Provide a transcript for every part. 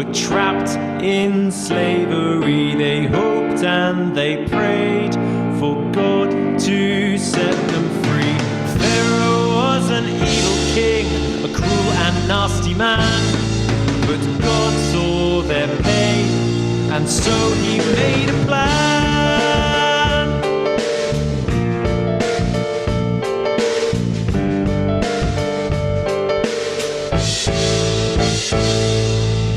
were trapped in slavery. They hoped and they prayed for God to set them free. Pharaoh was an evil king, a cruel and nasty man, but God saw their pain, and so he made a plan.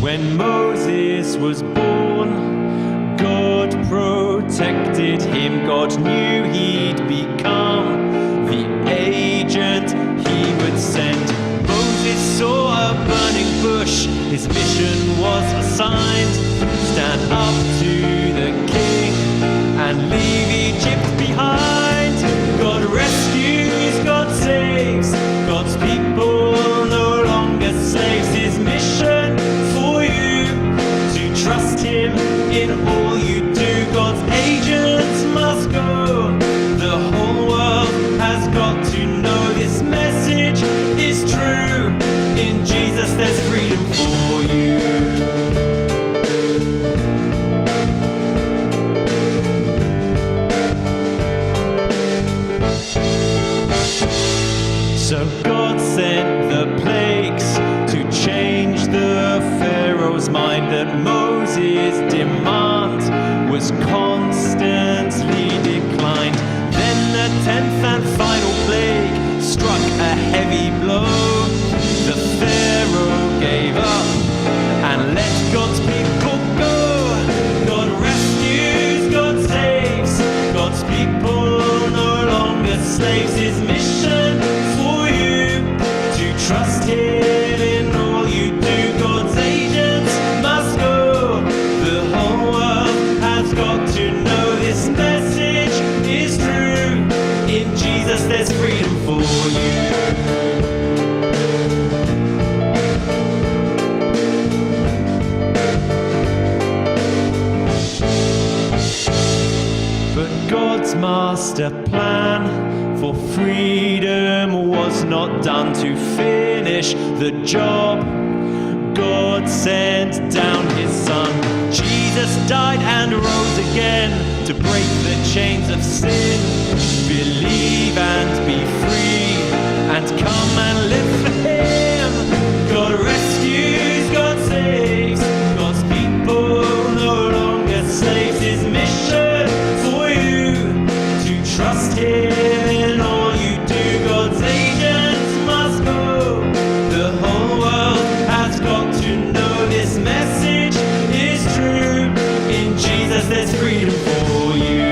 When Moses was born, God protected him. God knew he'd become the agent he would send. Moses saw a burning bush, his mission was assigned: stand up to the king and leave Egypt behind. God rescues, God saves, God's people no longer slaves. His mission for you to trust him in all you do. God's agents must go. The whole world has got to know this message is true. In Jesus there's freedom for you. So God sent the plagues to change the Pharaoh's mind, that Moses' demand was constantly declined. Then the 10th and final plague struck a heavy blow. The Pharaoh gave up and let God's people go. God rescues, God saves, God's people no longer slaves. His mission for you to trust him in all you do. God's agents must go. The whole world has got to know this message is true. In Jesus there's freedom for you. But God's master plan for freedom was not done. To finish the job, God sent down his son. Jesus died and rose again to break the chains of sin. Believe and be free and come and live for him. God rescues, God saves, God's people no longer slaves. His mission for you to trust him in all you do. God's agents must go. The whole world has got to know this message is true. In Jesus there's freedom for you.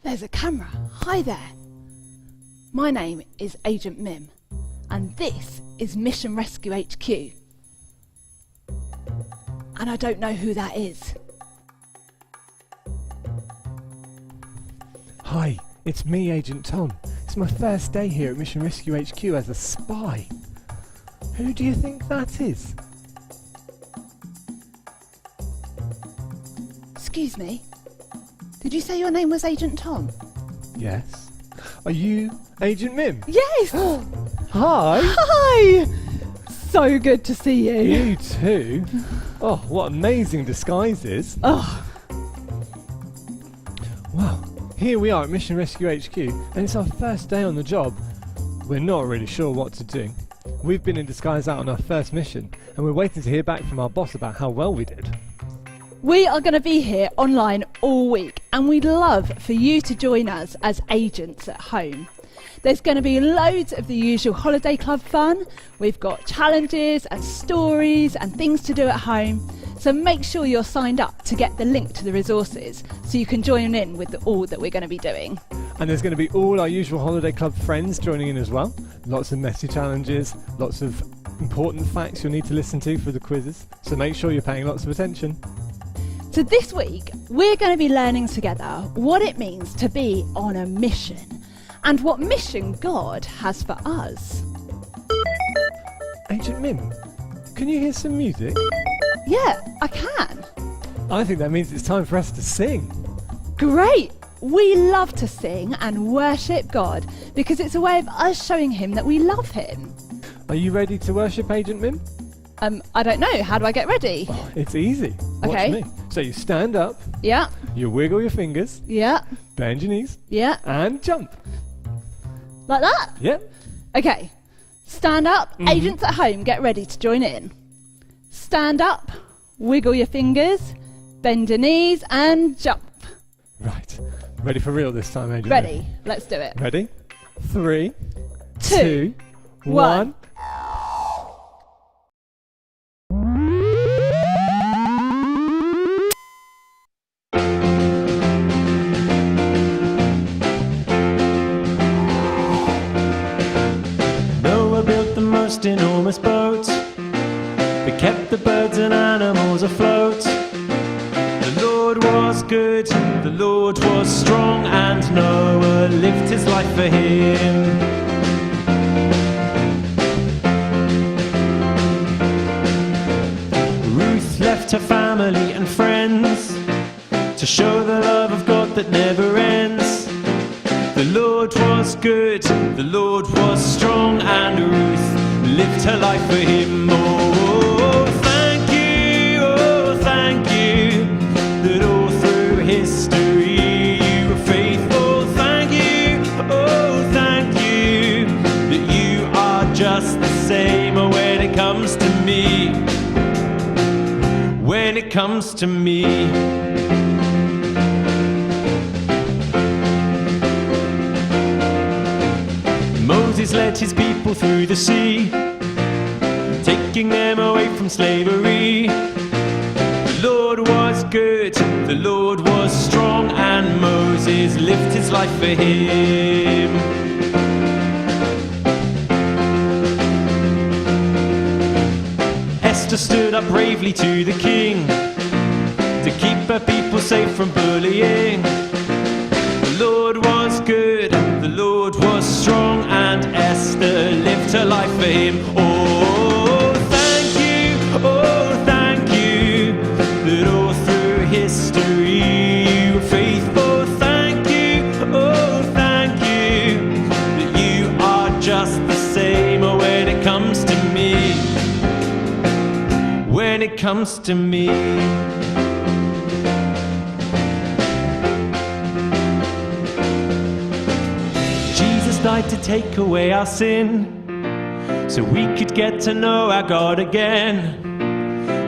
There's a camera. Hi there. My name is Agent Mim, and this is Mission Rescue HQ. And I don't know who that is. Hi, it's me, Agent Tom. It's my first day here at Mission Rescue HQ as a spy. Who do you think that is? Excuse me. Did you say your name was Agent Tom? Yes. Are you Agent Mim? Yes! Hi! Hi! So good to see you. You too? Oh, what amazing disguises. Oh, Well, here we are at Mission Rescue HQ, and it's our first day on the job. We're not really sure what to do. We've been in disguise out on our first mission, and we're waiting to hear back from our boss about how well we did. we are going to be here online all week, and we'd love for you to join us as agents at home. There's going to be loads of the usual holiday club fun. We've got challenges and stories and things to do at home. So make sure you're signed up to get the link to the resources so you can join in with all that we're going to be doing. And there's going to be all our usual holiday club friends joining in as well. Lots of messy challenges, lots of important facts you'll need to listen to for the quizzes. So make sure you're paying lots of attention. So this week, we're going to be learning together what it means to be on a mission and what mission God has for us. Agent Mim, can you hear some music? Yeah, I can. I think that means it's time for us to sing. Great! We love to sing and worship God because it's a way of us showing him that we love him. Are you ready to worship, Agent Mim? I don't know. How do I get ready? Oh, it's easy. Watch Okay. me. So you stand up, Yeah, you wiggle your fingers, yeah, bend your knees, yeah. and jump. Like that? Yep. Okay. Stand up. Agents at home, get ready to join in. Stand up, wiggle your fingers, bend your knees, and jump. Right. Ready for real this time, Agent Mim? Ready? Let's do it. Ready? 3, Two, 2, 1. Noah built the most enormous boat that kept the birds and animals afloat. The Lord was good, the Lord was strong, and Noah lived his life for him. Ruth left her family and friends to show the love of God that never ends. The Lord was good, the Lord was strong, and Ruth lived her life for him. Oh, thank you, that all through history you were faithful. Thank you, that you are just the same when it comes to me. When it comes to me. Moses led his people through the sea, taking them away from slavery. The Lord was good, the Lord was strong, and Moses lived his life for him. Esther stood up bravely to the king to keep her people safe from bullying. The Lord was good, the Lord was strong, and Esther lived her life for him. Oh, thank you, that all through history you were faithful. Thank you, that you are just the same when it comes to me. When it comes to me. Died to take away our sin, so we could get to know our God again.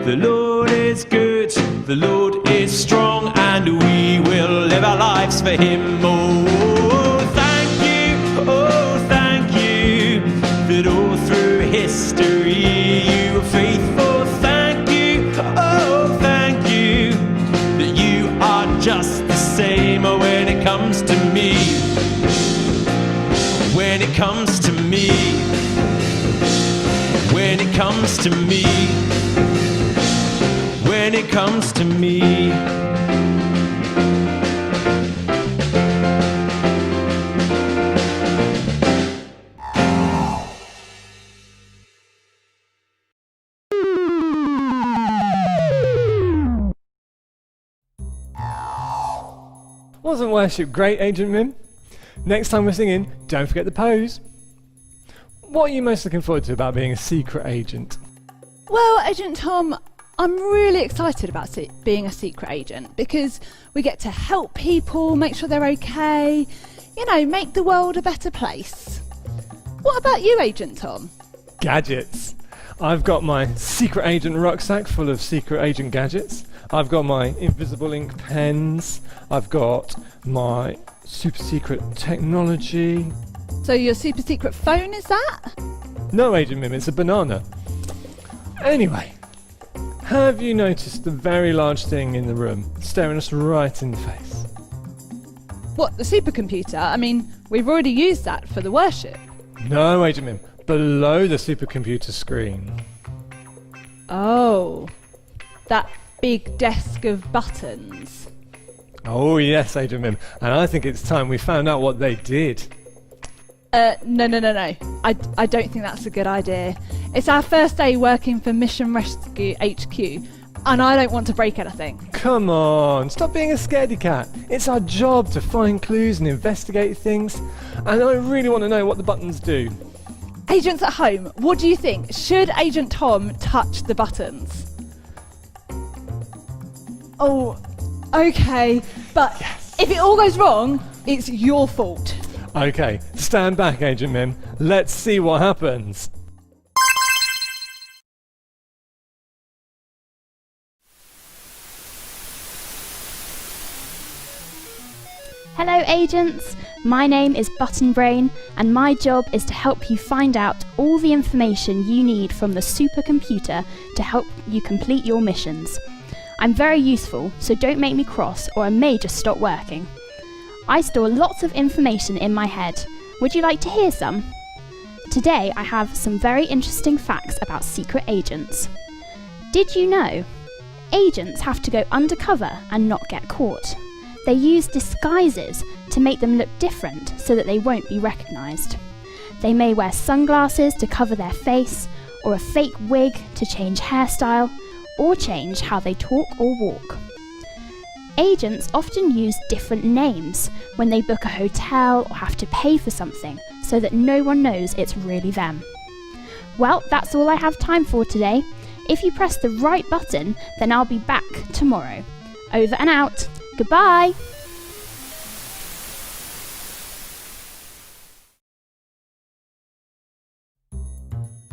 The Lord is good, the Lord is strong, and we will live our lives for him. Oh, thank you, that all through history you were faithful. Thank you, that you are just the same when it comes to me. When it comes to me, when it comes to me, when it comes to me. Wasn't worship great, Agent Mim? Next time we're singing, don't forget the pose. What are you most looking forward to about being a secret agent? Well, Agent Tom, I'm really excited about being a secret agent because we get to help people, make sure they're okay, make the world a better place. What about you, Agent Tom? Gadgets. I've got my secret agent rucksack full of secret agent gadgets. I've got my invisible ink pens. I've got my super secret technology. So your super secret phone, is that? No, Agent Mim, it's a banana. Anyway, have you noticed the very large thing in the room staring us right in the face? What, the supercomputer? I mean, we've already used that for the worship. No, Agent Mim, below the supercomputer screen. Oh, that big desk of buttons. Oh yes, Agent Mim, and I think it's time we found out what they did. No. I don't think that's a good idea. It's our first day working for Mission Rescue HQ, and I don't want to break anything. Come on, stop being a scaredy cat. It's our job to find clues and investigate things, and I really want to know what the buttons do. Agents at home, what do you think? Should Agent Tom touch the buttons? Oh, okay, but if it all goes wrong, it's your fault. Okay, stand back, Agent Mim. Let's see what happens. Hello agents, my name is Button Brain and my job is to help you find out all the information you need from the supercomputer to help you complete your missions. I'm very useful, so don't make me cross or I may just stop working. I store lots of information in my head. Would you like to hear some? Today I have some very interesting facts about secret agents. Did you know? Agents have to go undercover and not get caught. They use disguises to make them look different so that they won't be recognised. They may wear sunglasses to cover their face, or a fake wig to change hairstyle, or change how they talk or walk. Agents often use different names when they book a hotel or have to pay for something so that no one knows it's really them. Well, that's all I have time for today. If you press the right button, then I'll be back tomorrow. Over and out. Goodbye.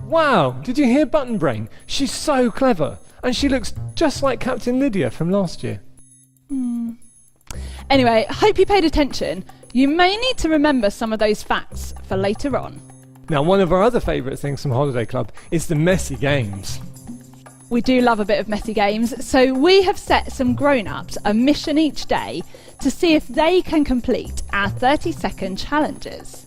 Wow, did you hear Button Brain? She's so clever, and she looks just like Captain Lydia from last year. Anyway, hope you paid attention. You may need to remember some of those facts for later on. Now, one of our other favourite things from Holiday Club is the messy games. We do love a bit of messy games, so we have set some grown-ups a mission each day to see if they can complete our 30-second challenges.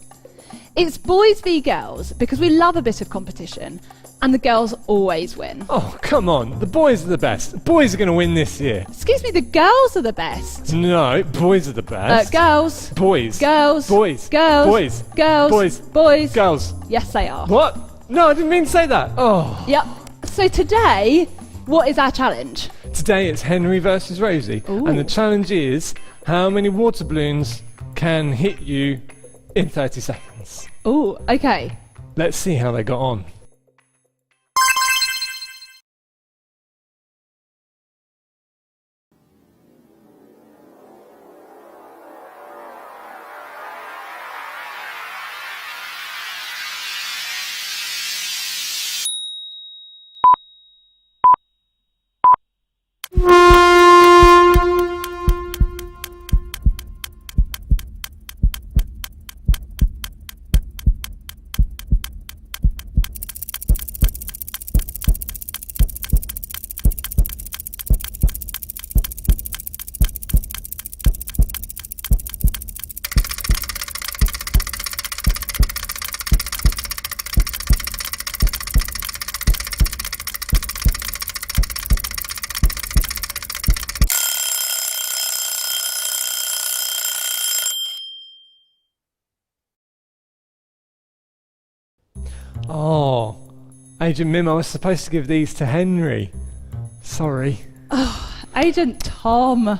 It's boys v girls because we love a bit of competition, and the girls always win. Oh, come on, the boys are the best. The boys are going to win this year. Excuse me, the girls are the best. No, boys are the best. Girls. Boys. Girls. Boys. Girls. Boys. Girls. Boys. Boys. Girls. Yes, they are. What? No, I didn't mean to say that. Oh. Yep. So today, what is our challenge? Today it's Henry versus Rosie. Ooh. And the challenge is how many water balloons can hit you in 30 seconds. Oh, okay. Let's see how they got on. Oh, Agent Mim, I was supposed to give these to Henry. Sorry. Agent Tom.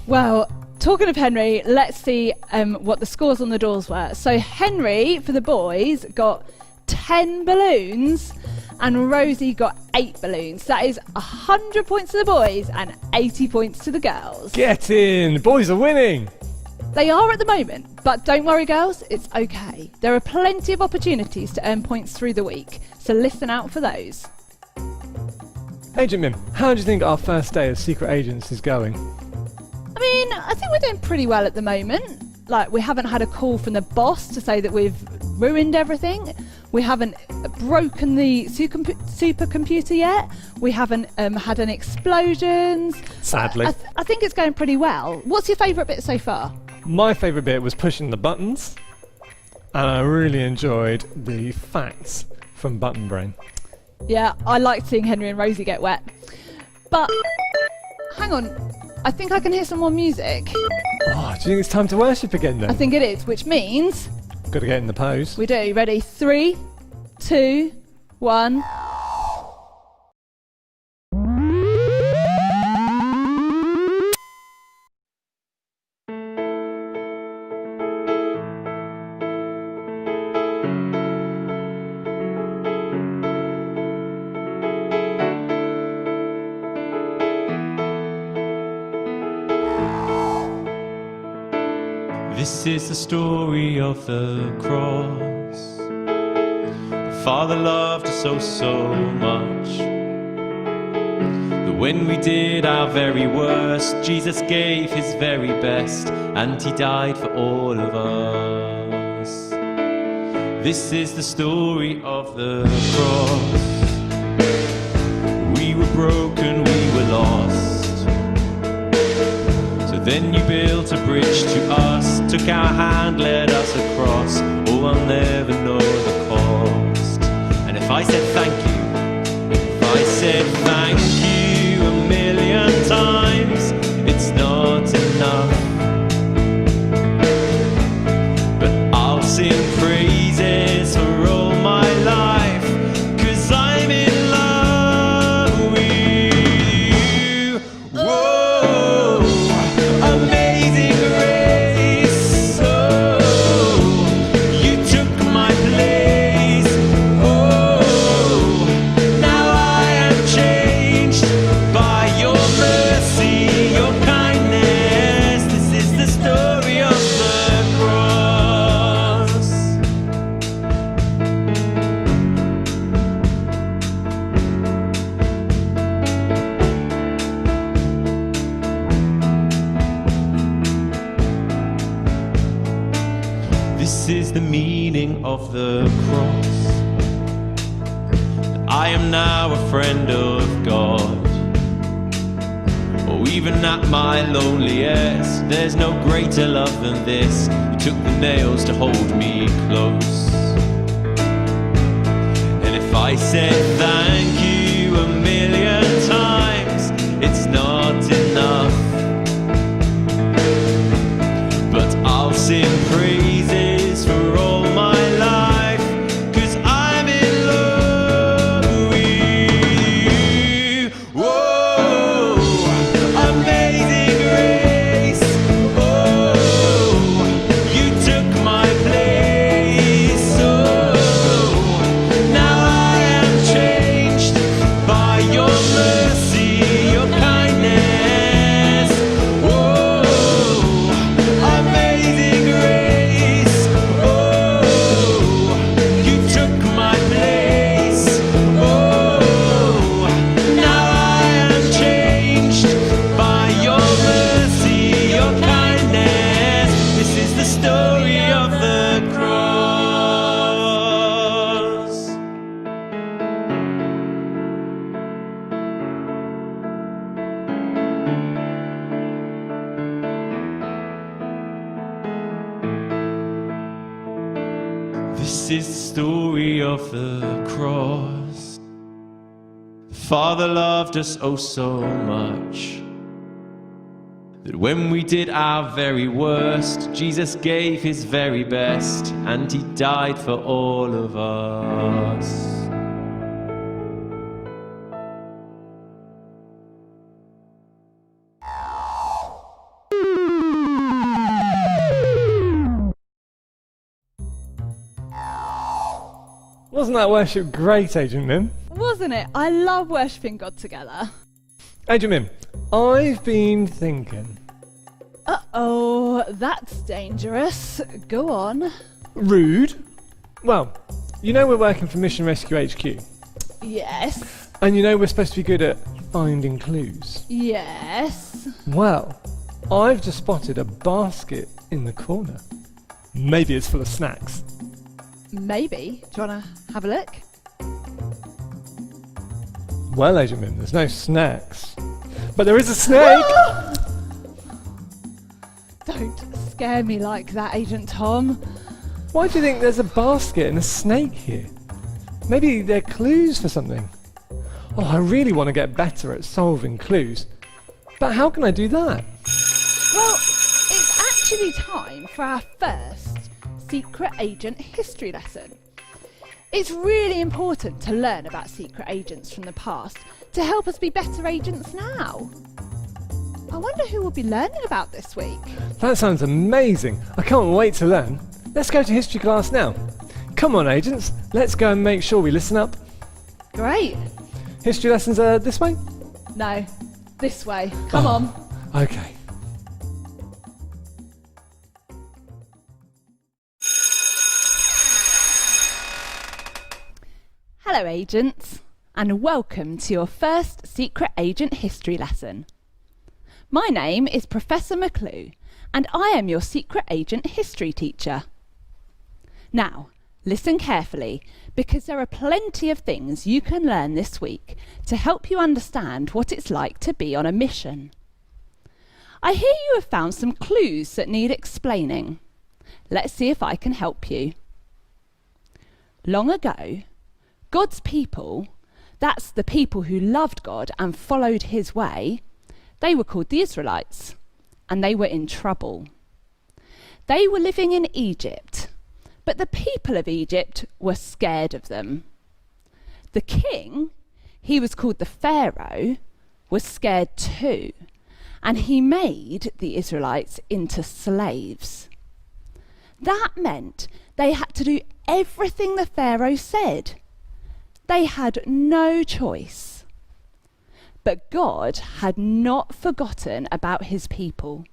Well, talking of Henry, let's see what the scores on the doors were. So Henry, for the boys, got 10 balloons and Rosie got 8 balloons. That is 100 points to the boys and 80 points to the girls. Get in! The boys are winning! They are at the moment, but don't worry girls, it's okay. There are plenty of opportunities to earn points through the week, so listen out for those. Agent Mim, how do you think our first day as secret agents is going? I mean, I think we're doing pretty well at the moment. Like, we haven't had a call from the boss to say that we've ruined everything. We haven't broken the supercomputer yet. We haven't had any explosions. Sadly. I think it's going pretty well. What's your favourite bit so far? My favourite bit was pushing the buttons, and I really enjoyed the facts from Button Brain. Yeah, I liked seeing Henry and Rosie get wet. But, hang on, I think I can hear some more music. Oh, do you think it's time to worship again then? I think it is, which means... Got to get in the pose. We do. Ready? 3, 2, 1... This is the story of the cross. The Father loved us so much that when we did our very worst, Jesus gave his very best, and he died for all of us. This is the story of the cross. We were broken, we were lost. Then you built a bridge to us, took our hand, led us across. Oh, I'll never know the cost. And if I said thank you, if I said thank you 1,000,000 times, it's not enough. But I'll sing praises for all my life, 'cause I'm in love with you. Whoa. Amazing grace, oh, you took my place, oh, now I am changed by your mercy, your kindness. This is the story of the cross. This is the meaning of the cross. I am now a friend of God. Oh, even at my loneliest, there's no greater love than this. You took the nails to hold me close. And if I said thank you 1,000,000 times, it's not enough. But I'll sing praises for all my life, 'cause I'm in love with you. Whoa, amazing grace, oh, you took my place, oh, now I am changed by your mercy, your kindness. Whoa, amazing grace, oh, you took my place, oh, now I am changed by your mercy, your kindness. This is the story of the cross. This is the story of the cross. The Father loved us so much that when we did our very worst, Jesus gave his very best, and he died for all of us. Wasn't that worship great, Agent Mim? Wasn't it? I love worshipping God together. Agent Mim, I've been thinking. Uh-oh, that's dangerous. Go on. Rude? Well, you know we're working for Mission Rescue HQ. Yes. And you know we're supposed to be good at finding clues. Yes. Well, I've just spotted a basket in the corner. Maybe it's full of snacks. Maybe. Do you want to have a look? Well, Agent Mim, there's no snacks. But there is a snake! Don't scare me like that, Agent Tom. Why do you think there's a basket and a snake here? Maybe they're clues for something. Oh, I really want to get better at solving clues. But how can I do that? Well, it's actually time for our first Secret Agent history lesson. It's really important to learn about secret agents from the past to help us be better agents now. I wonder who we'll be learning about this week. That sounds amazing. I can't wait to learn. Let's go to history class now. Come on, agents. Let's go and make sure we listen up. Great. History lessons are this way? No, this way. Come on. Okay. Hello, agents, and welcome to your first Secret Agent history lesson. My name is Professor McClue, and I am your Secret Agent history teacher. Now, listen carefully, because there are plenty of things you can learn this week to help you understand what it's like to be on a mission. I hear you have found some clues that need explaining. Let's see if I can help you. Long ago, God's people, that's the people who loved God and followed his way, they were called the Israelites, and they were in trouble. They were living in Egypt, but the people of Egypt were scared of them. The king, he was called the Pharaoh, was scared too, and he made the Israelites into slaves. That meant they had to do everything the Pharaoh said. They had no choice. But God had not forgotten about his people.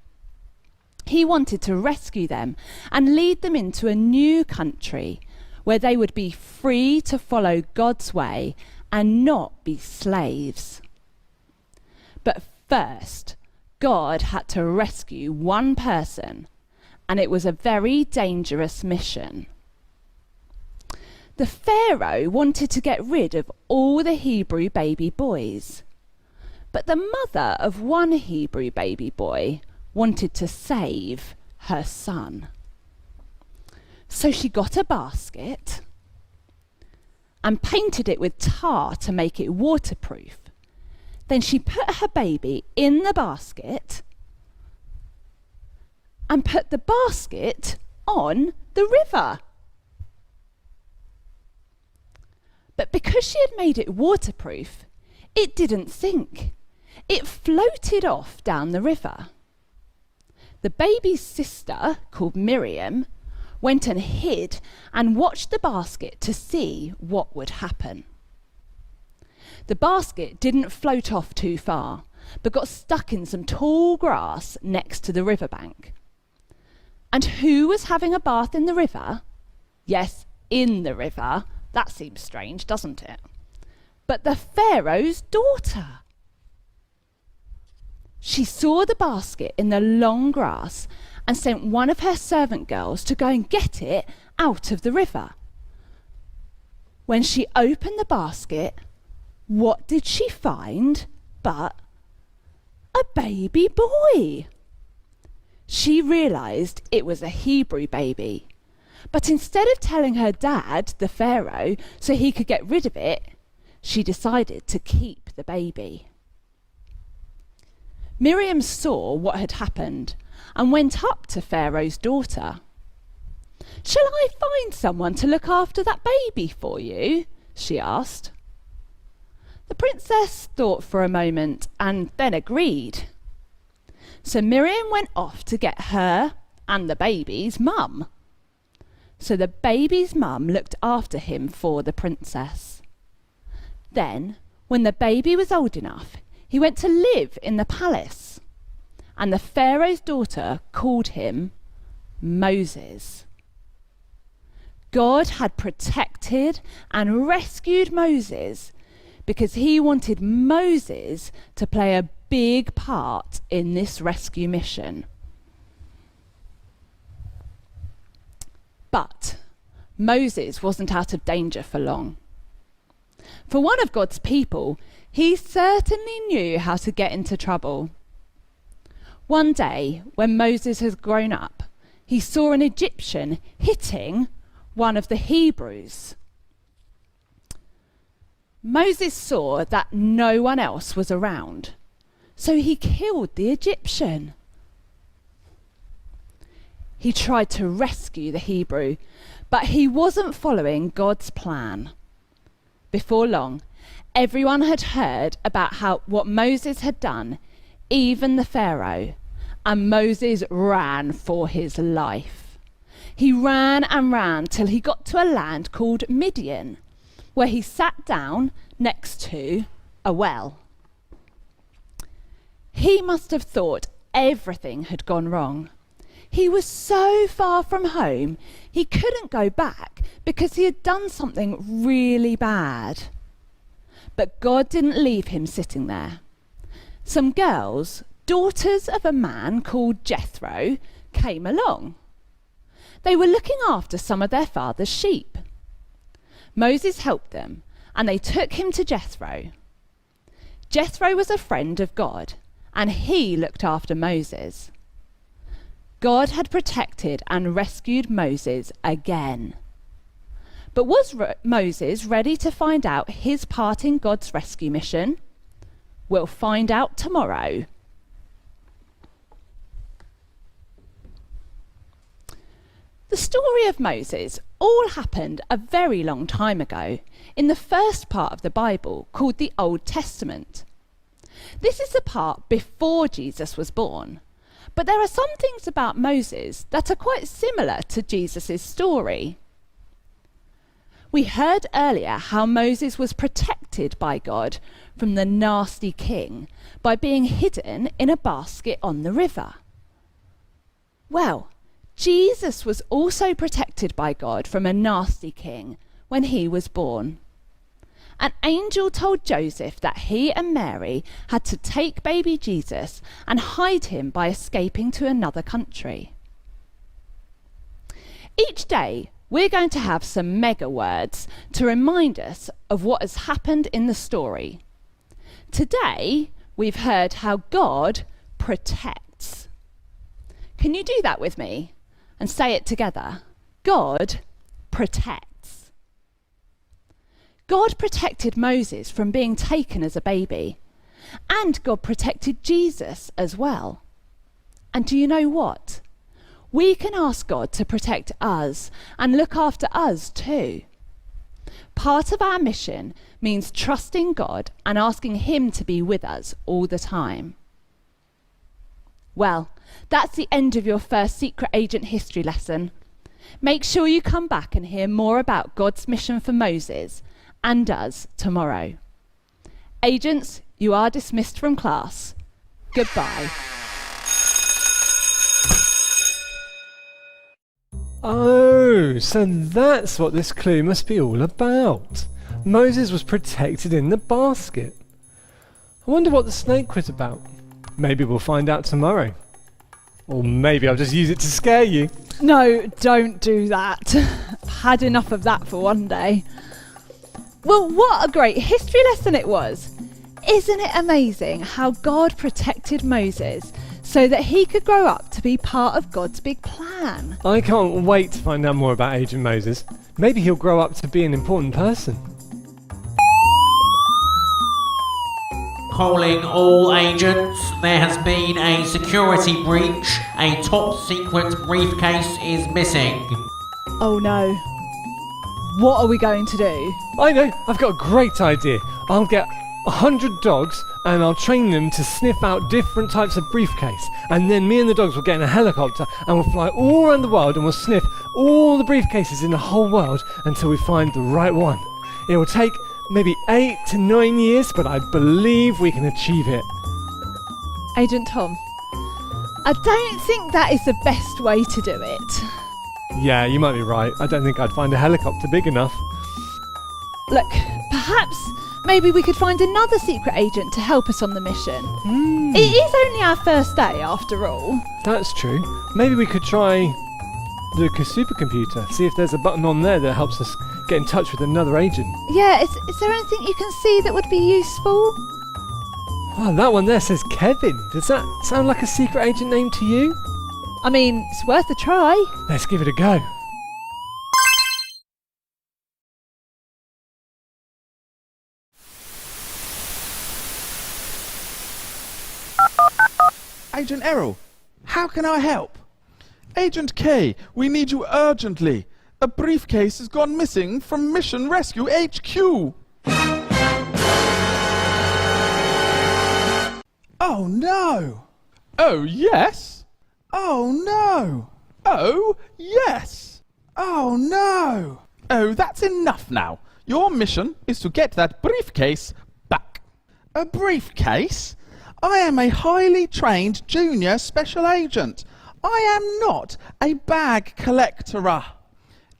He wanted to rescue them and lead them into a new country where they would be free to follow God's way and not be slaves. But first, God had to rescue one person, and it was a very dangerous mission. The Pharaoh wanted to get rid of all the Hebrew baby boys, but the mother of one Hebrew baby boy wanted to save her son. So she got a basket and painted it with tar to make it waterproof. Then she put her baby in the basket and put the basket on the river. But because she had made it waterproof, it didn't sink. It floated off down the river. The baby's sister, called Miriam, went and hid and watched the basket to see what would happen. The basket didn't float off too far, but got stuck in some tall grass next to the riverbank. And who was having a bath in the river? Yes, in the river. That seems strange, doesn't it? But the Pharaoh's daughter. She saw the basket in the long grass and sent one of her servant girls to go and get it out of the river. When she opened the basket, what did she find but a baby boy? She realised it was a Hebrew baby. But instead of telling her dad, the Pharaoh, so he could get rid of it, she decided to keep the baby. Miriam saw what had happened and went up to Pharaoh's daughter. "Shall I find someone to look after that baby for you?" she asked. The princess thought for a moment and then agreed. So Miriam went off to get her and the baby's mum. So the baby's mum looked after him for the princess. Then, when the baby was old enough, he went to live in the palace. And the Pharaoh's daughter called him Moses. God had protected and rescued Moses because he wanted Moses to play a big part in this rescue mission. But Moses wasn't out of danger for long. For one of God's people, he certainly knew how to get into trouble. One day, when Moses had grown up, he saw an Egyptian hitting one of the Hebrews. Moses saw that no one else was around, so he killed the Egyptian. He tried to rescue the Hebrew, but he wasn't following God's plan. Before long, everyone had heard about what Moses had done, even the Pharaoh, and Moses ran for his life. He ran and ran till he got to a land called Midian, where he sat down next to a well. He must have thought everything had gone wrong. He was so far from home, he couldn't go back because he had done something really bad. But God didn't leave him sitting there. Some girls, daughters of a man called Jethro, came along. They were looking after some of their father's sheep. Moses helped them, and they took him to Jethro. Jethro was a friend of God, and he looked after Moses. God had protected and rescued Moses again. But was Moses ready to find out his part in God's rescue mission? We'll find out tomorrow. The story of Moses all happened a very long time ago, in the first part of the Bible called the Old Testament. This is the part before Jesus was born, but there are some things about Moses that are quite similar to Jesus' story. We heard earlier how Moses was protected by God from the nasty king by being hidden in a basket on the river. Well, Jesus was also protected by God from a nasty king when he was born. An angel told Joseph that he and Mary had to take baby Jesus and hide him by escaping to another country. Each day, we're going to have some mega words to remind us of what has happened in the story. Today, we've heard how God protects. Can you do that with me and say it together? God protects. God protected Moses from being taken as a baby, and God protected Jesus as well. And do you know what? We can ask God to protect us and look after us too. Part of our mission means trusting God and asking Him to be with us all the time. Well, that's the end of your first Secret Agent history lesson. Make sure you come back and hear more about God's mission for Moses and us tomorrow. Agents, you are dismissed from class. Goodbye. Oh, so that's what this clue must be all about. Moses was protected in the basket. I wonder what the snake was about. Maybe we'll find out tomorrow. Or maybe I'll just use it to scare you. No, don't do that. Had enough of that for one day. Well, what a great history lesson it was. Isn't it amazing how God protected Moses so that he could grow up to be part of God's big plan? I can't wait to find out more about Agent Moses. Maybe he'll grow up to be an important person. Calling all agents, there has been a security breach. A top secret briefcase is missing. Oh no. What are we going to do? I know, I've got a great idea. I'll get 100 dogs, and I'll train them to sniff out different types of briefcase. And then me and the dogs will get in a helicopter and we'll fly all around the world and we'll sniff all the briefcases in the whole world until we find the right one. It will take maybe 8 to 9 years, but I believe we can achieve it. Agent Tom, I don't think that is the best way to do it. Yeah, you might be right. I don't think I'd find a helicopter big enough. Look, perhaps maybe we could find another secret agent to help us on the mission. It is only our first day after all. That's true. Maybe we could try the supercomputer, see if there's a button on there that helps us get in touch with another agent. Yeah, is there anything you can see that would be useful? Oh, that one there says Kevin. Does that sound like a secret agent name to you? I mean, it's worth a try. Let's give it a go. Agent Errol, how can I help? Agent K, we need you urgently. A briefcase has gone missing from Mission Rescue HQ. Oh no! Oh yes! Oh no! Oh yes! Oh no! Oh, that's enough now. Your mission is to get that briefcase back. A briefcase? I am a highly trained junior special agent. I am not a bag collector.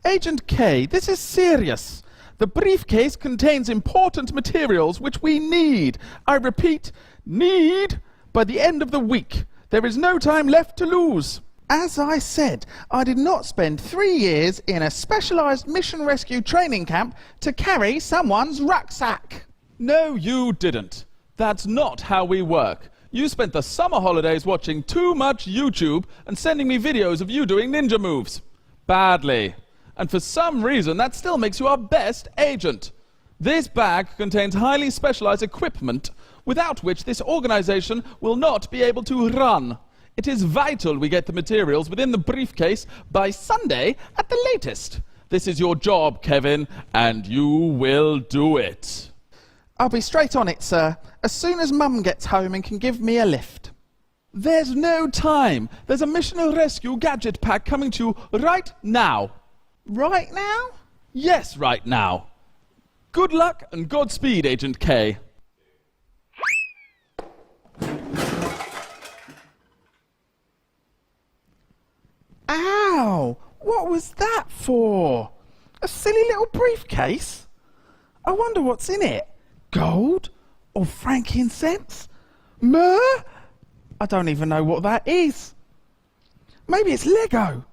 Agent K, this is serious. The briefcase contains important materials which we need. I repeat, need by the end of the week. There is no time left to lose. As I said, I did not spend 3 years in a specialized mission rescue training camp to carry someone's rucksack. No, you didn't. That's not how we work. You spent the summer holidays watching too much YouTube and sending me videos of you doing ninja moves. Badly. And for some reason, that still makes you our best agent. This bag contains highly specialized equipment, without which this organization will not be able to run. It is vital we get the materials within the briefcase by Sunday at the latest. This is your job, Kevin, and you will do it. I'll be straight on it, sir, as soon as Mum gets home and can give me a lift. There's no time. There's a Mission Rescue gadget pack coming to you right now. Right now? Yes, right now. Good luck and Godspeed, Agent K. Ow! What was that for? A silly little briefcase? I wonder what's in it. Gold? Or frankincense? Myrrh? I don't even know what that is. Maybe it's Lego.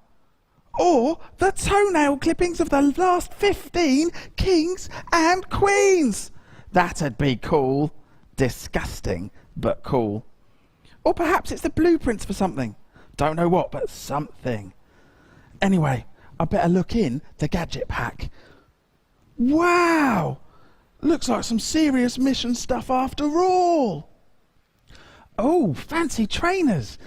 Or the toenail clippings of the last 15 kings and queens. That'd be cool. Disgusting, but cool. Or perhaps it's the blueprints for something. Don't know what, but something. Anyway, I better look in the gadget pack. Wow! Looks like some serious mission stuff after all. Oh, fancy trainers.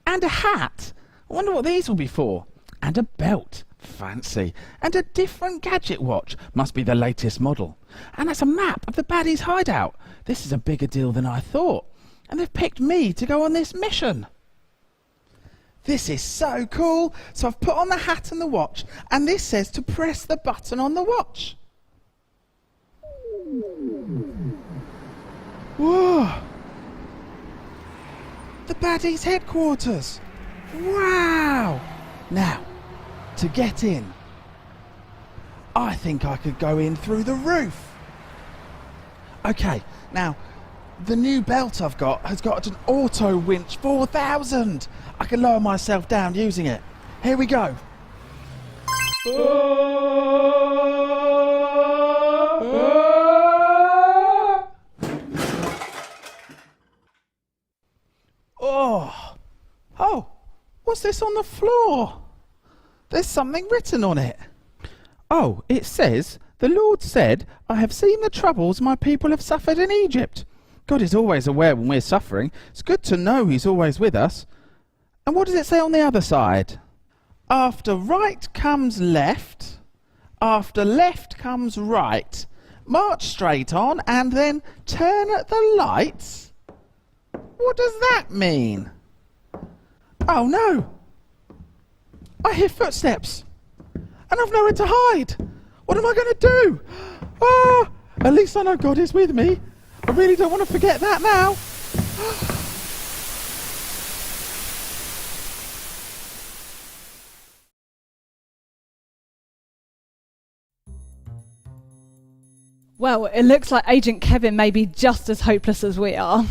And a hat. I wonder what these will be for. And a belt. Fancy. And a different gadget watch. Must be the latest model. And that's a map of the baddies' hideout. This is a bigger deal than I thought. And they've picked me to go on this mission. This is so cool. So I've put on the hat and the watch. And this says to press the button on the watch. Whoa! The baddies' headquarters. Wow! Now, to get in, I think I could go in through the roof. Okay, now, the new belt I've got has got an auto winch 4000. I can lower myself down using it. Here we go. Oh, what's this on the floor? There's something written on it. Oh, it says, "The Lord said, I have seen the troubles my people have suffered in Egypt." God is always aware when we're suffering. It's good to know He's always with us. And what does it say on the other side? After right comes left, after left comes right. March straight on and then turn at the lights. What does that mean? Oh no! I hear footsteps! And I've nowhere to hide! What am I going to do? Ah! At least I know God is with me. I really don't want to forget that now. Well, it looks like Agent Kevin may be just as hopeless as we are.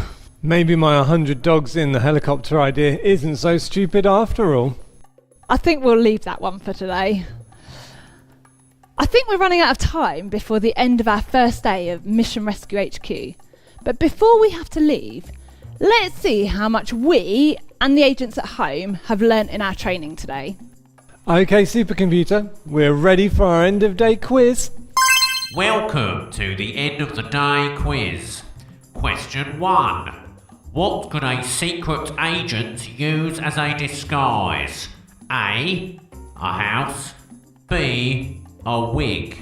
Maybe my 100 dogs in the helicopter idea isn't so stupid after all. I think we'll leave that one for today. I think we're running out of time before the end of our first day of Mission Rescue HQ. But before we have to leave, let's see how much we and the agents at home have learnt in our training today. Okay, supercomputer, we're ready for our end of day quiz. Welcome to the end of the day quiz. Question 1. What could a secret agent use as a disguise? A house. B, a wig.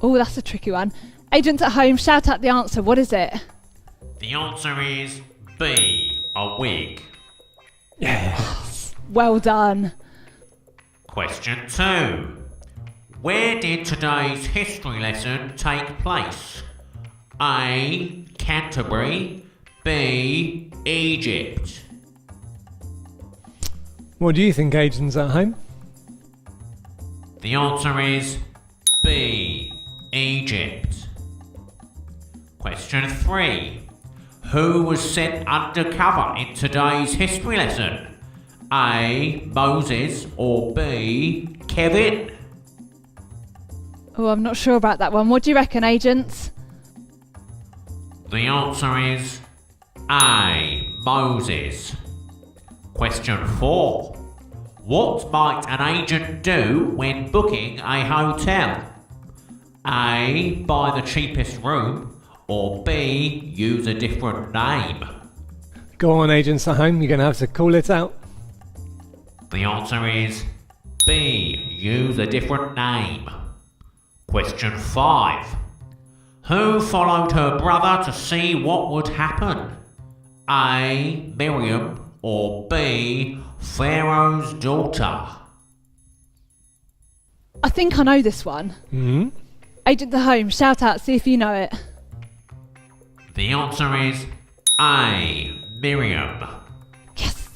Oh, that's a tricky one. Agents at home, shout out the answer. What is it? The answer is B, a wig. Yes. Well done. Question 2. Where did today's history lesson take place? A, Canterbury. B, Egypt. What do you think, agents at home? The answer is B, Egypt. Question 3. Who was sent undercover in today's history lesson? A, Moses, or B, Kevin? Oh, I'm not sure about that one. What do you reckon, agents? The answer is A, Moses. Question 4. What might an agent do when booking a hotel? A, buy the cheapest room, or B, use a different name? Go on, agents at home, you're going to have to call it out. The answer is B, use a different name. Question 5. Who followed her brother to see what would happen? A, Miriam, or B, Pharaoh's daughter? I think I know this one. Hmm? Agents at home, shout out, see if you know it. The answer is A, Miriam. Yes.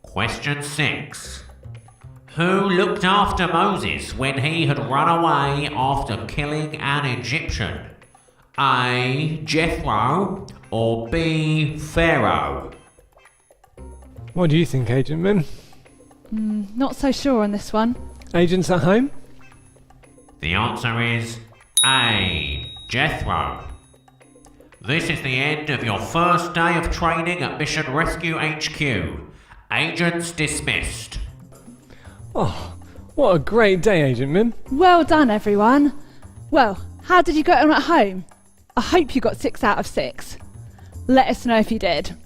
Question 6. Who looked after Moses when he had run away after killing an Egyptian? A, Jethro, or B, Pharaoh? What do you think, Agent Mim? Not so sure on this one. Agents at home? The answer is A, Jethro. This is the end of your first day of training at Mission Rescue HQ. Agents dismissed. Oh, what a great day, Agent Mim. Well done, everyone. Well, how did you get on at home? I hope you got 6 out of 6. Let us know if you did.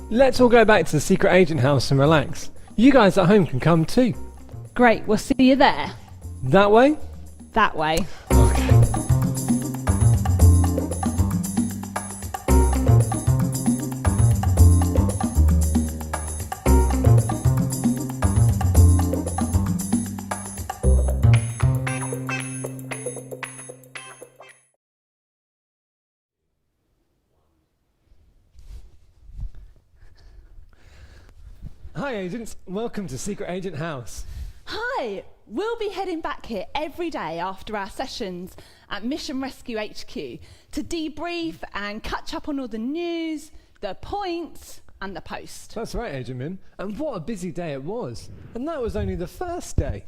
Let's all go back to the secret agent house and relax. You guys at home can come too. Great, we'll see you there. That way? That way. Okay. Hi agents, welcome to Secret Agent House. Hi, we'll be heading back here every day after our sessions at Mission Rescue HQ to debrief and catch up on all the news, the points and the post. That's right, Agent Mim, and what a busy day it was. And that was only the first day.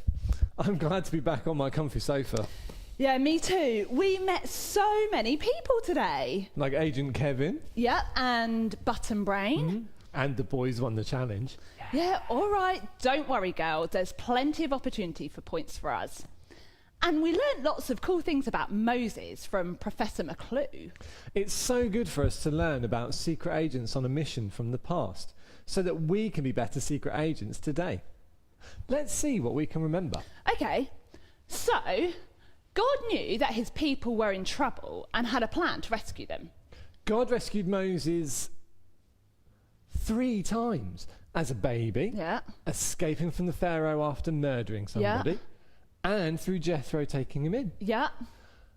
I'm glad to be back on my comfy sofa. Yeah, me too. We met so many people today. Like Agent Kevin. Yep, and Button Brain. And the boys won the challenge. Yeah, all right. Don't worry, girl. There's plenty of opportunity for points for us. And we learnt lots of cool things about Moses from Professor McClue. It's so good for us to learn about secret agents on a mission from the past, so that we can be better secret agents today. Let's see what we can remember. Okay, so God knew that his people were in trouble and had a plan to rescue them. God rescued Moses 3 times. As a baby, Yeah. escaping from the Pharaoh after murdering somebody, and through Jethro taking him in. Yeah.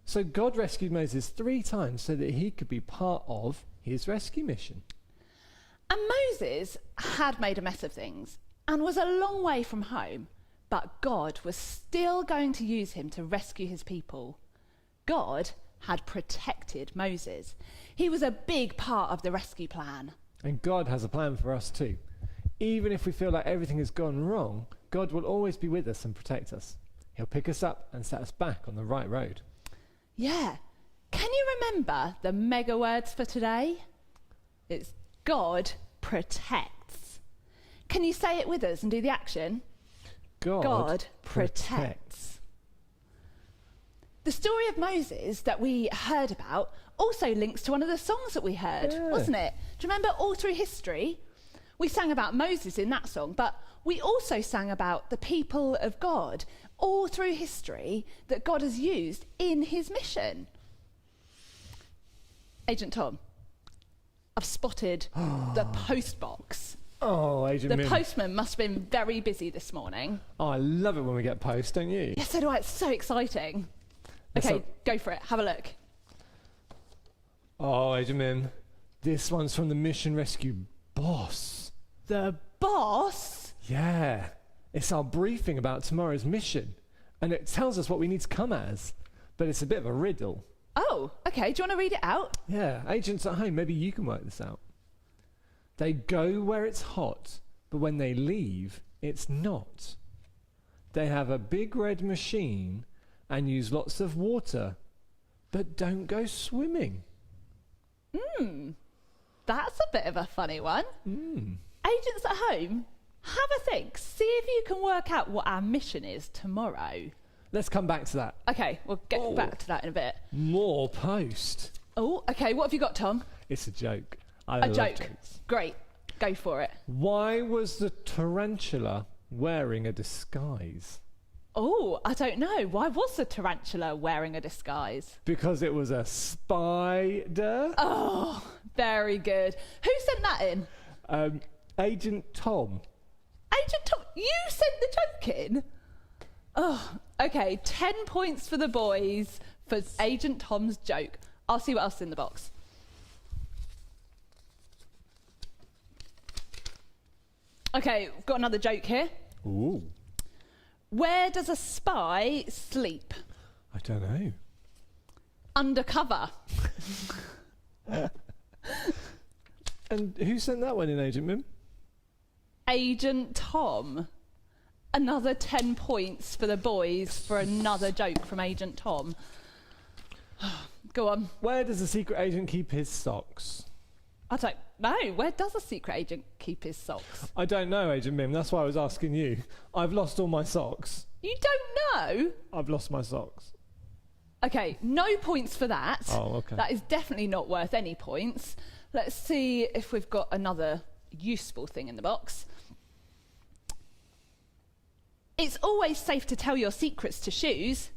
So God rescued Moses 3 times so that he could be part of his rescue mission. And Moses had made a mess of things and was a long way from home, but God was still going to use him to rescue his people. God had protected Moses. He was a big part of the rescue plan. And God has a plan for us too. Even if we feel like everything has gone wrong, God will always be with us and protect us. He'll pick us up and set us back on the right road. Yeah. Can you remember the mega words for today? It's God protects. Can you say it with us and do the action? God protects. The story of Moses that we heard about also links to one of the songs that we heard, wasn't it? Do you remember all through history? We sang about Moses in that song, but we also sang about the people of God all through history that God has used in his mission. Agent Tom, I've spotted the post box. Oh, Agent The Mim. postman must have been very busy this morning. Oh, I love it when we get post, don't you? Yes, so do I. It's so exciting. Let's Okay, have- go for it. Have a look. Oh, Agent Mim. This one's from the Mission Rescue boss. The boss? Yeah. It's our briefing about tomorrow's mission. And it tells us what we need to come as. But it's a bit of a riddle. Oh, okay. Do you want to read it out? Yeah, agents at home, maybe you can work this out. They go where it's hot, but when they leave, it's not. They have a big red machine and use lots of water, but don't go swimming. That's a bit of a funny one. Agents at home, have a think. See if you can work out what our mission is tomorrow. Let's come back to that. Okay, we'll get back to that in a bit. More post. Oh, okay. What have you got, Tom? It's a joke. I A love joke. jokes. Great. Go for it. Why was the tarantula wearing a disguise? Oh, I don't know. Why was the tarantula wearing a disguise? Because it was a spider. Oh, very good. Who sent that in? Agent Tom. Agent Tom, you sent the joke in? Oh, okay. 10 points for the boys for Agent Tom's joke. I'll see what else is in the box. Okay, we've got another joke here. Ooh. Where does a spy sleep? I don't know. Undercover. And who sent that one in, Agent Mim? Agent Tom. Another 10 points for the boys for another joke from Agent Tom. Go on. Where does a secret agent keep his socks? I don't know. Where does a secret agent keep his socks? I don't know, Agent Mim. That's why I was asking you. I've lost all my socks. You don't know? I've lost my socks. Okay, no points for that. Oh, okay. That is definitely not worth any points. Let's see if we've got another useful thing in the box. It's always safe to tell your secrets to shoes.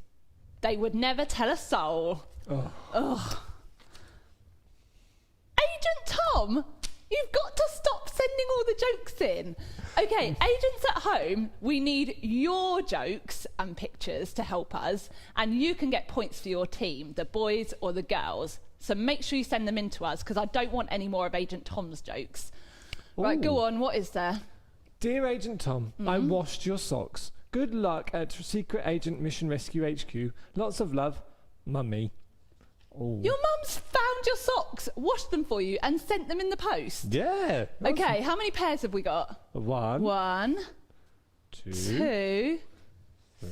They would never tell a soul. Ugh. Agent Tom, you've got to stop sending all the jokes in. Okay, agents at home, we need your jokes and pictures to help us, and you can get points for your team, the boys or the girls. So make sure you send them in to us, because I don't want any more of Agent Tom's jokes. Right, go on, what is there? Dear Agent Tom, I washed your socks. Good luck at Secret Agent Mission Rescue HQ. Lots of love, Mummy. Oh. Your mum's found your socks, washed them for you, and sent them in the post. Yeah. Okay, how many pairs have we got? 1, 1, 2, 2,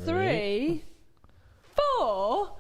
3, 4.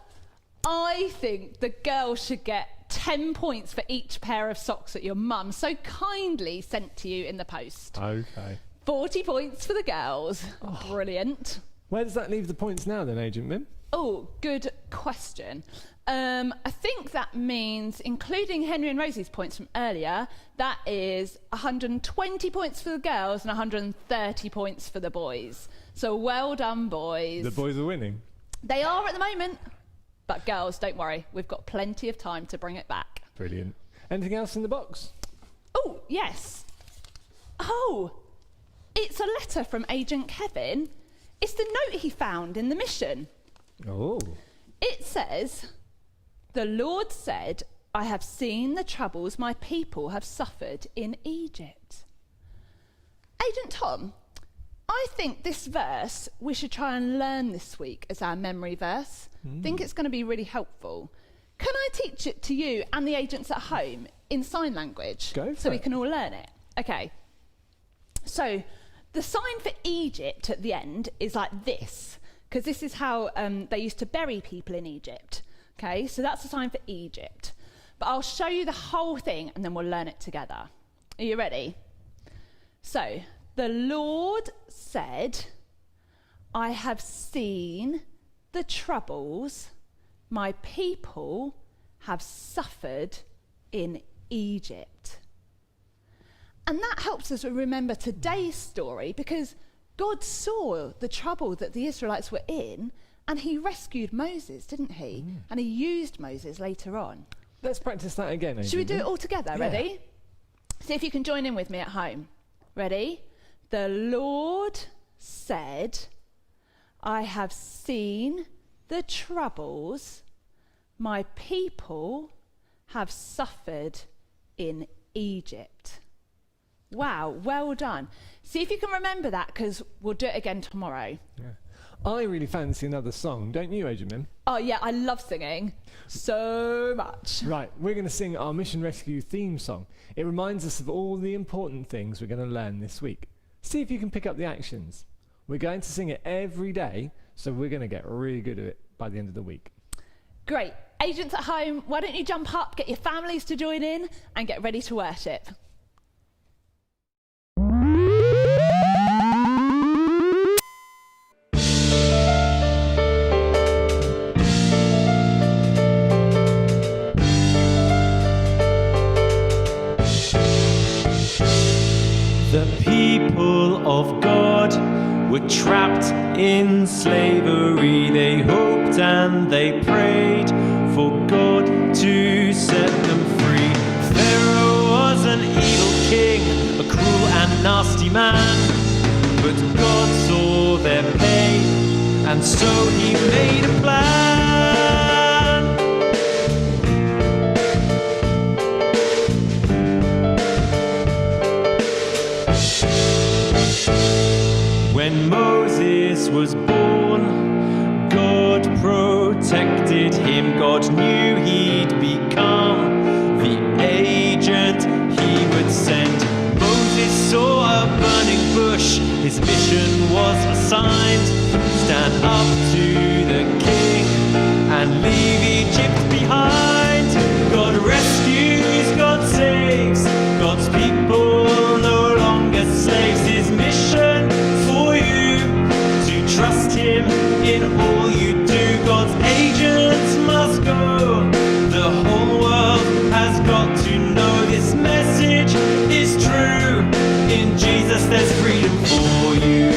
I think the girls should get 10 points for each pair of socks that your mum so kindly sent to you in the post. Okay. 40 points for the girls. Brilliant. Where does that leave the points now then, Agent Mim? Oh, good question. I think that means, including Henry and Rosie's points from earlier, that is 120 points for the girls and 130 points for the boys. So well done, boys. The boys are winning. They are at the moment. But girls, don't worry. We've got plenty of time to bring it back. Brilliant. Anything else in the box? Oh, yes. Oh, it's a letter from Agent Kevin. It's the note he found in the mission. Oh. It says, "The Lord said, I have seen the troubles my people have suffered in Egypt." Agent Tom, I think this verse we should try and learn this week as our memory verse. I think it's going to be really helpful. Can I teach it to you and the agents at home in sign language? Go for so we it. can all learn it. Okay. So the sign for Egypt at the end is like this, because this is how they used to bury people in Egypt. Okay, so that's the sign for Egypt. But I'll show you the whole thing and then we'll learn it together. Are you ready? So, the Lord said, I have seen the troubles my people have suffered in Egypt. And that helps us remember today's story, because God saw the trouble that the Israelites were in and he rescued Moses, didn't he? And he used Moses later on. Let's practice that again, Adrian. Should we do it all together? Yeah. Ready? See if you can join in with me at home. Ready? The Lord said, I have seen the troubles my people have suffered in Egypt. Wow, well done. See if you can remember that, because we'll do it again tomorrow. Yeah. I really fancy another song, don't you, Adrian? Oh yeah, I love singing so much. Right, we're going to sing our Mission Rescue theme song. It reminds us of all the important things we're going to learn this week. See if you can pick up the actions. We're going to sing it every day, so we're going to get really good at it by the end of the week. Great. Agents at home, why don't you jump up, get your families to join in, and get ready to worship. The people of God were trapped in slavery. They hoped and they prayed for God to set them free. Pharaoh was an evil king, a cruel and nasty man. But God saw their pain, and so he made a plan. When Moses was born, God protected him. God knew he'd become the agent he would send. Moses saw a burning bush, his mission was assigned. Stand up to the king and leave Egypt behind. God rescues, God saves, God's people no longer slaves. His mission for you to trust him in all you do. God's agents must go. The whole world has got to know this message is true. In Jesus there's freedom for you.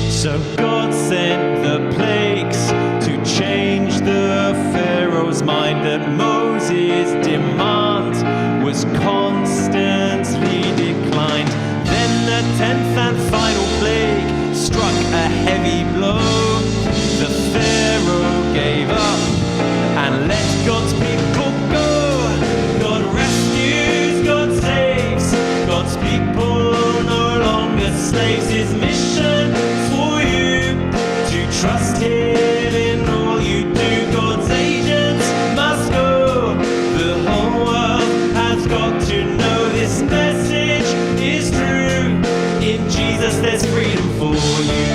So God sent the plagues to change the Pharaoh's mind. That Moses' demand was constantly declined. Then the 10th and final plague struck a heavy blow. The Pharaoh gave up and let God's people go. God rescues, God saves, God's people no longer slaves. His mission for you to trust him in all you do. God's agents must go. The whole world has got to know this message is true. In Jesus there's freedom for you.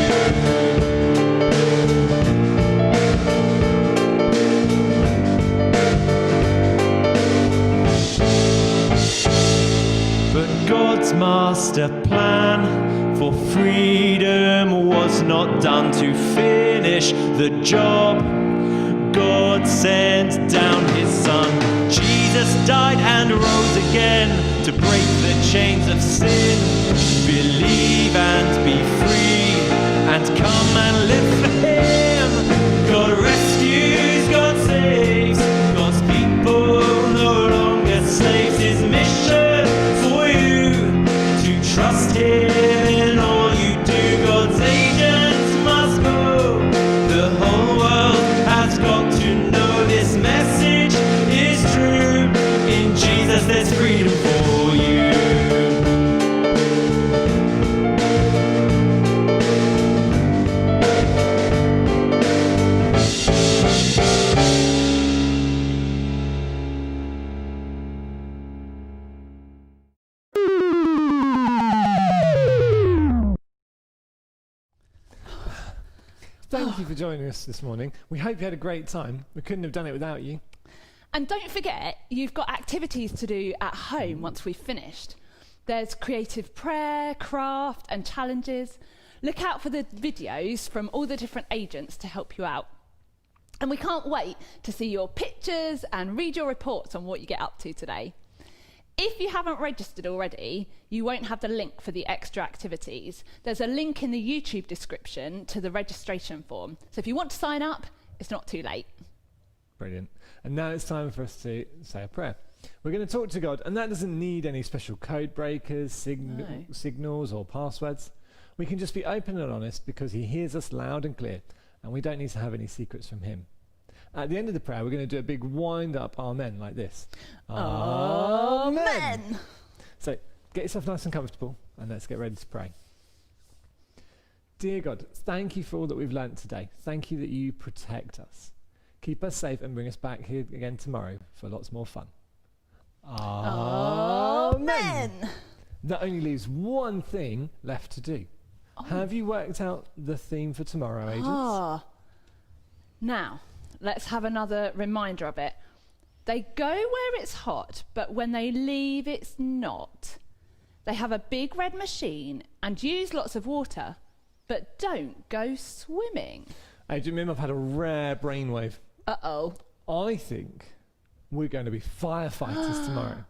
But God's master plan for freedom was not done. To finish the job, God sent down his son. Jesus died and rose again to break the chains of sin. Believe and be free. and come and live for him. God rescues, God saves, God's people no longer slaves. His mission for you to trust him in all you do. God's agents must go. The whole world has got to know this message is true. In Jesus there's freedom for you. Thank you for joining us this morning. We hope you had a great time. We couldn't have done it without you. And don't forget, you've got activities to do at home once we've finished. There's creative prayer, craft and challenges. Look out for the videos from all the different agents to help you out. And we can't wait to see your pictures and read your reports on what you get up to today. If you haven't registered already, you won't have the link for the extra activities. There's a link in the YouTube description to the registration form. So if you want to sign up, it's not too late. Brilliant. And now it's time for us to say a prayer. We're going to talk to God, and that doesn't need any special code breakers, signals or passwords. We can just be open and honest because he hears us loud and clear, and we don't need to have any secrets from him. At the end of the prayer, we're going to do a big wind-up amen like this. Amen. So get yourself nice and comfortable, and let's get ready to pray. Dear God, thank you for all that we've learnt today. Thank you that you protect us. Keep us safe and bring us back here again tomorrow for lots more fun. Amen. That only leaves one thing left to do. Have you worked out the theme for tomorrow, agents? Now, let's have another reminder of it. They go where it's hot, but when they leave, it's not. They have a big red machine and use lots of water, but don't go swimming. Agent Mim, I've had a rare brainwave. Uh-oh. I think we're going to be firefighters tomorrow.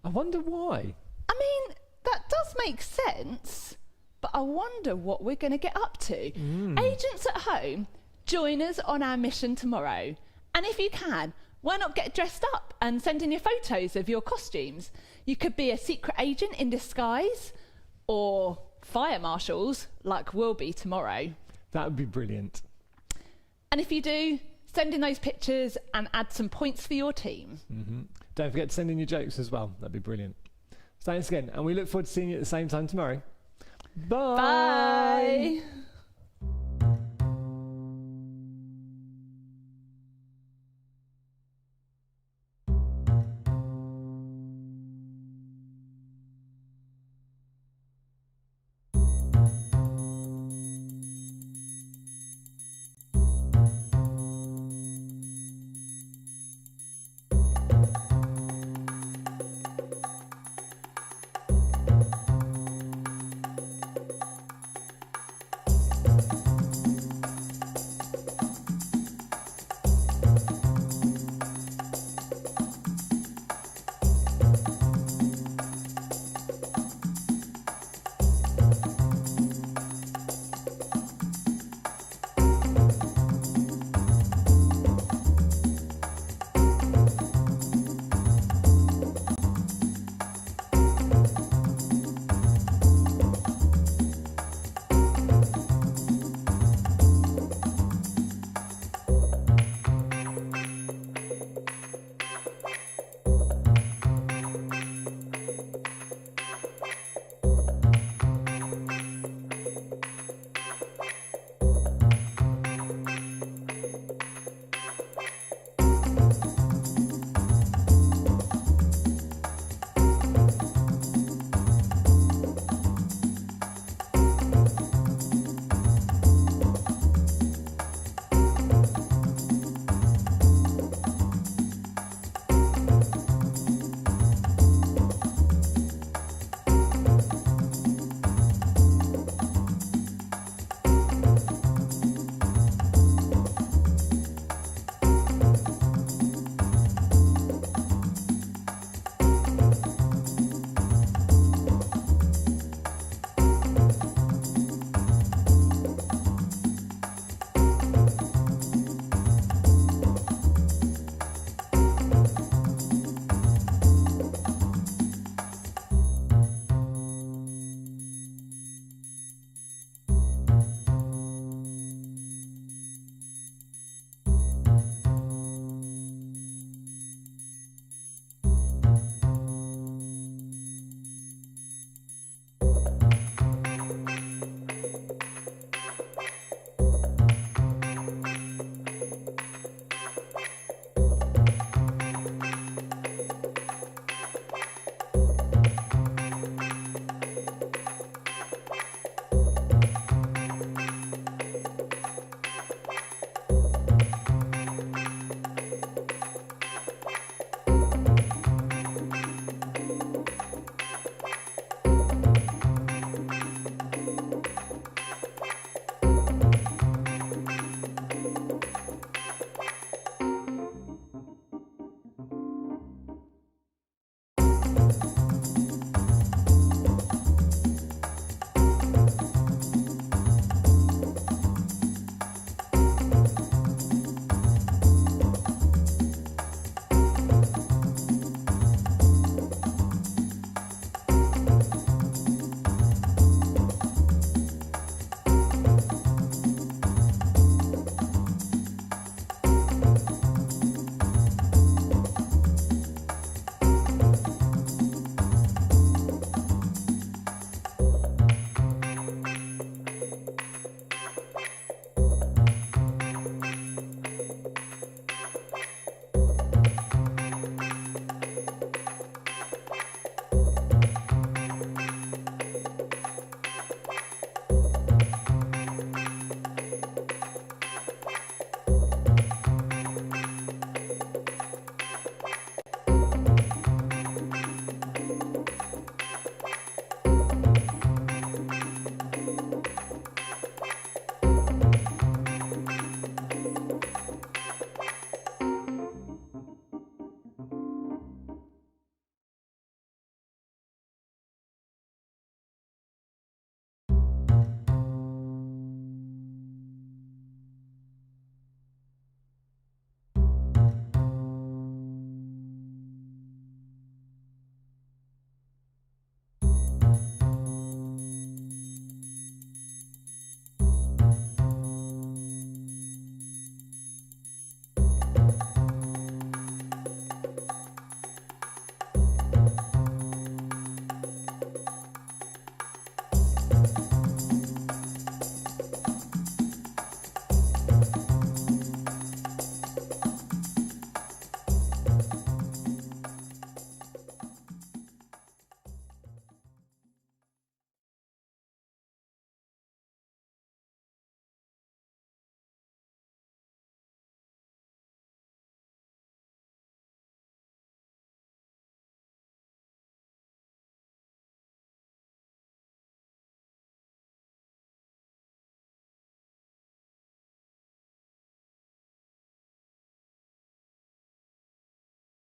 I wonder why. I mean, that does make sense, but I wonder what we're going to get up to. Agents at home, join us on our mission tomorrow. And if you can, why not get dressed up and send in your photos of your costumes? You could be a secret agent in disguise, or fire marshals like we'll be tomorrow. That would be brilliant. And if you do, send in those pictures and add some points for your team. Don't forget to send in your jokes as well. That'd be brilliant. Thanks again, and we look forward to seeing you at the same time tomorrow. Bye. Bye.